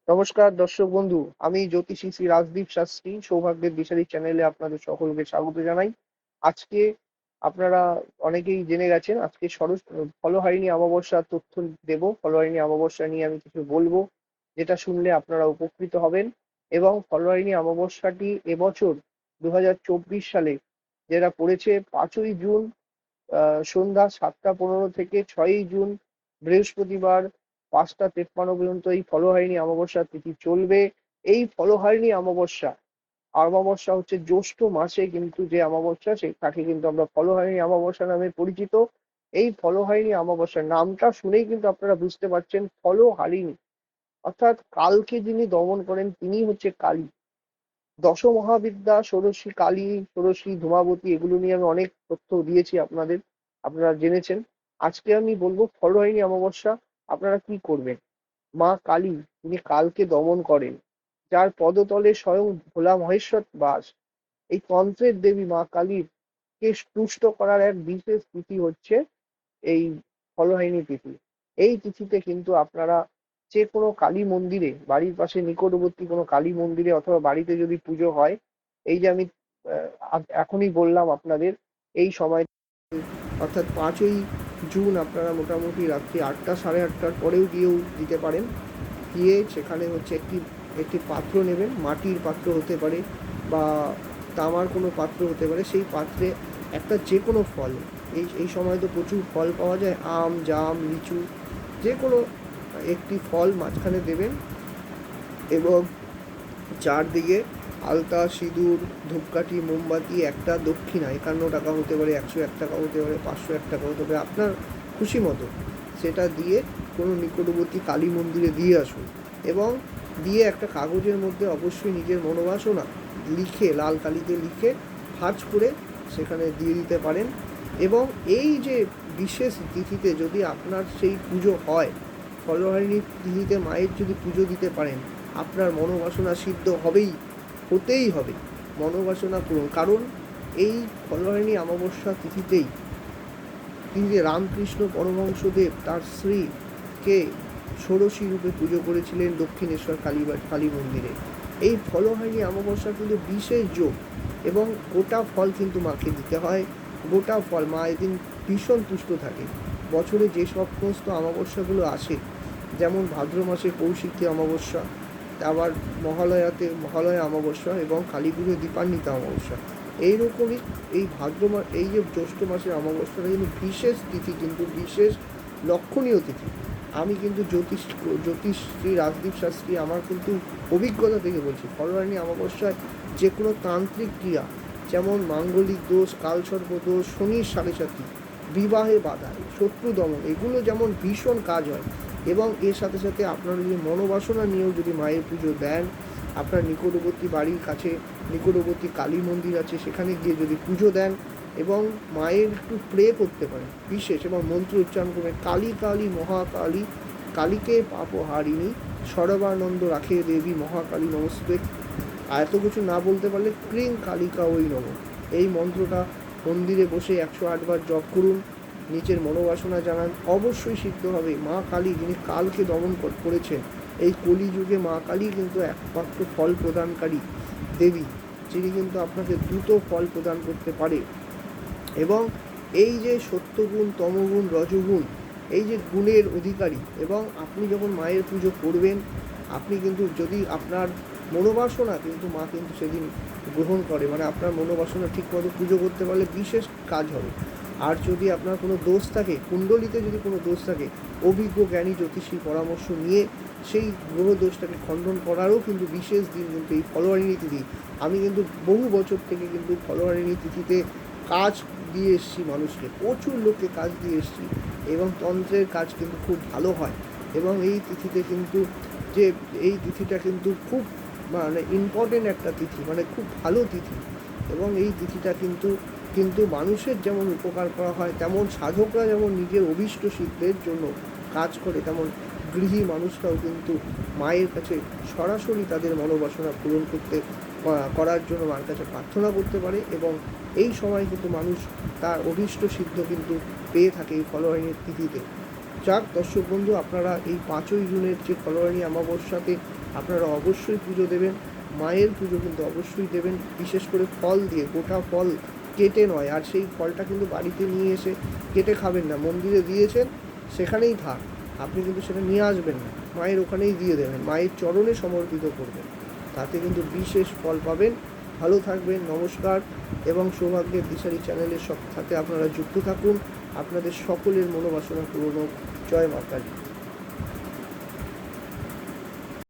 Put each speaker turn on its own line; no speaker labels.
নমস্কার দর্শক বন্ধু, আমি জ্যোতিষী শ্রী রাজদীপ শাস্ত্রী সৌভাগ্যের দিশারি চ্যানেলে আপনাদের সকলকে স্বাগত জানাই। আজকে আপনারা অনেকেই জেনে গেছেন, আজকে ফলহারিণী অমাবস্যার তথ্য দেব। ফলহারিণী অমাবস্যা নিয়ে আমি কিছু বলবো, যেটা শুনলে আপনারা উপকৃত হবেন। এবং ফলহারিণী অমাবস্যাটি এবছর 2024 সালে যেটা পড়েছে 5ই জুন, সন্ধ্যা 7:15 থেকে 6ই জুন বৃহস্পতিবার 5টা 53 পর্যন্ত এই ফলহারিণী অমাবস্যার তিথি চলবে। এই ফলহারিণী অমাবস্যা অমাবস্যা হচ্ছে জ্যৈষ্ঠ মাসে, কিন্তু যে অমাবস্যা তাকে কিন্তু আমরা ফলহারিণী অমাবস্যা নামে পরিচিত। এই ফলহারিণী অমাবস্যার নামটা শুনেই কিন্তু আপনারা বুঝতে পারছেন, ফলহারিণী অর্থাৎ কালকে যিনি দমন করেন তিনি হচ্ছে কালী। দশমহাবিদ্যা, ষোড়শী কালী, ষোড়শী ধূমাবতী, এগুলো নিয়ে আমি অনেক তথ্য দিয়েছি আপনাদের, আপনারা জেনেছেন। আজকে আমি বলবো ফলহারিণী অমাবস্যা আপনারা কি করবেন। মা কালী, তিনি কালকে দমন করেন, যার পদতলে স্বয়ং ভোলা মহেশ্বর বাস। এই তন্ত্রের দেবী মা কালীর কে তুষ্ট করার এক বিশেষ তিথি হচ্ছে এই ফলহারিণী তিথি। এই তিথিতে কিন্তু আপনারা যে কোনো কালী মন্দিরে, বাড়ির পাশে নিকটবর্তী কোনো কালী মন্দিরে অথবা বাড়িতে যদি পুজো হয়, এই যে আমি এখনই বললাম আপনাদের, এই সময় অর্থাৎ 5ই জুন আপনারা মোটামুটি রাত্রি 8টা, সাড়ে 8টার পরেও গিয়েও দিতে পারেন। গিয়ে সেখানে হচ্ছে একটি একটি পাত্র নেবেন, মাটির পাত্র হতে পারে বা তামার কোনো পাত্র হতে পারে। সেই পাত্রে একটা যে কোনো ফল, এই সময় তো প্রচুর ফল পাওয়া যায়, আম, জাম, লিচু, যে কোনো একটি ফল মাঝখানে দেবেন। এবং চারদিকে আলতা, সিঁদুর, ধূপকাঠি, মোমবাতি, একটা দক্ষিণা 51 টাকা হতে পারে, 101 টাকা হতে পারে, 501 টাকা হতে পারে, আপনার খুশি মতো সেটা দিয়ে কোনো নিকটবর্তী কালী মন্দিরে দিয়ে আসুন। এবং দিয়ে একটা কাগজের মধ্যে অবশ্যই নিজের মনোবাসনা লিখে, লাল কালিতে লিখে ভাঁজ করে সেখানে দিয়ে দিতে পারেন। এবং এই যে বিশেষ তিথিতে যদি আপনার সেই পুজো হয়, ফলহারিণী তিথিতে মায়ের যদি পুজো দিতে পারেন, আপনার মনোবাসনা সিদ্ধ হতেই হবে। মনোবাসনা পূরণ, কারণ এই ফলহারিণী অমাবস্যা তিথিতেই তিনি যে রামকৃষ্ণ পরমহংসদেব তার স্ত্রীকে ষোড়শী রূপে পুজো করেছিলেন দক্ষিণেশ্বর কালী মন্দিরে। এই ফলহারিণী অমাবস্যা কিন্তু বিশেষ যোগ, এবং গোটা ফল কিন্তু মাকে দিতে হয়। গোটা ফল, মা এদিন ভীষণ তুষ্ট থাকে। বছরে যে সমস্ত অমাবস্যাগুলো আসে, যেমন ভাদ্র মাসে কৌশিকী অমাবস্যা, আবার মহালয়া অমাবস্যা এবং কালী পুজো দীপান্বিতা অমাবস্যা, এইরকমই এই এই যে জ্যৈষ্ঠ মাসের অমাবস্যাটা কিন্তু বিশেষ তিথি, কিন্তু বিশেষ লক্ষণীয় তিথি। আমি কিন্তু জ্যোতিষ শ্রী রাজদীপ শাস্ত্রী, আমার কিন্তু অভিজ্ঞতা থেকে বলছি, ফলহারিণী অমাবস্যায় যে কোনো তান্ত্রিক ক্রিয়া, যেমন মাঙ্গলিক দোষ, কালসর্প দোষ, শনির সাড়ে সাথী, বিবাহে বাধা, শত্রু দমন, এগুলো যেমন ভীষণ কাজ হয়। এবং এর সাথে সাথে আপনারা যদি মনোবাসনা নিয়েও যদি মায়ের পুজো দেন, আপনার নিকটবর্তী বাড়ির কাছে নিকটবর্তী কালী মন্দির আছে, সেখানে গিয়ে যদি পুজো দেন এবং মায়ের একটু প্রে করতে পারেন বিশেষ, এবং মন্ত্র উচ্চারণ করবেন, কালী কালী মহাকালী, কালীকে পাপহারিণী, সর্বানন্দ রাখে দেবী মহাকালী নমস্তে। আর এত কিছু না বলতে পারলে ক্রিং কালিকা ওই নম, এই মন্ত্রটা মন্দিরে বসে 108 বার জপ করুন, নিজের মনোবাসনা জানান, অবশ্যই সিদ্ধ হবে। মা কালী, যিনি কালকে দমন করেছেন, এই কলিযুগে মা কালী কিন্তু একমাত্র ফল প্রদানকারী দেবী, যিনি কিন্তু আপনাকে দ্রুত ফল প্রদান করতে পারে। এবং এই যে সত্যগুণ, তমগুণ, রজগুণ, এই যে গুণের অধিকারী, এবং আপনি যখন মায়ের পুজো করবেন, আপনি কিন্তু যদি আপনার মনোবাসনা, কিন্তু মা কিন্তু সেদিন গ্রহণ করে, মানে আপনার মনোবাসনা ঠিকমতো পুজো করতে পারলে বিশেষ কাজ হবে। আর যদি আপনার কোনো দোষ থাকে, কুণ্ডলিতে যদি কোনো দোষ থাকে, অভিজ্ঞ জ্ঞানী জ্যোতিষীর পরামর্শ নিয়ে সেই গ্রহ দোষটাকে খণ্ডন করারও কিন্তু বিশেষ দিন কিন্তু এই ফলহারিণী তিথি। আমি কিন্তু বহু বছর থেকে কিন্তু ফলহারিণী তিথিতে কাজ দিয়ে এসেছি মানুষকে, প্রচুর লোককে কাজ দিয়ে এসেছি, এবং তন্ত্রের কাজ কিন্তু খুব ভালো হয়। এবং এই তিথিতে কিন্তু যে এই তিথিটা কিন্তু খুব মানে ইম্পর্টেন্ট একটা তিথি, মানে খুব ভালো তিথি। এবং এই তিথিটা কিন্তু কিন্তু মানুষের যেমন উপকার করা হয়, তেমন সাধকরা যেমন নিজের অভীষ্ট সিদ্ধের জন্য কাজ করে, তেমন গৃহী মানুষরাও কিন্তু মায়ের কাছে সরাসরি তাদের মনোবাসনা পূরণ করার জন্য মায়ের কাছে প্রার্থনা করতে পারে। এবং এই সময় কিন্তু মানুষ তার অভীষ্ট সিদ্ধ কিন্তু পেয়ে থাকে এই ফলহারিণীর তিথিতে। যাক দর্শক বন্ধু, আপনারা এই 5ই জুনের যে ফলহারিণী অমাবস্যাতে আপনারা অবশ্যই পুজো দেবেন। মায়ের পুজো কিন্তু অবশ্যই দেবেন, বিশেষ করে ফল দিয়ে, গোটা ফল কেটে নয়। আর সেই ফলটা কিন্তু বাড়িতে নিয়ে এসে কেটে খাবেন না, মন্দিরে দিয়েছেন সেখানেই থাক, আপনি কিন্তু সেটা নিয়ে আসবেন না, মায়ের ওখানেই দিয়ে দেবেন, মায়ের চরণে সমর্পিত করবেন, তাতে কিন্তু বিশেষ ফল পাবেন। ভালো থাকবেন, নমস্কার। এবং সৌভাগ্যের দিশারি চ্যানেলের সাথে আপনারা যুক্ত থাকুন। আপনাদের সকলের মনোবাসনা পূরণ হোক। জয় মা কালী।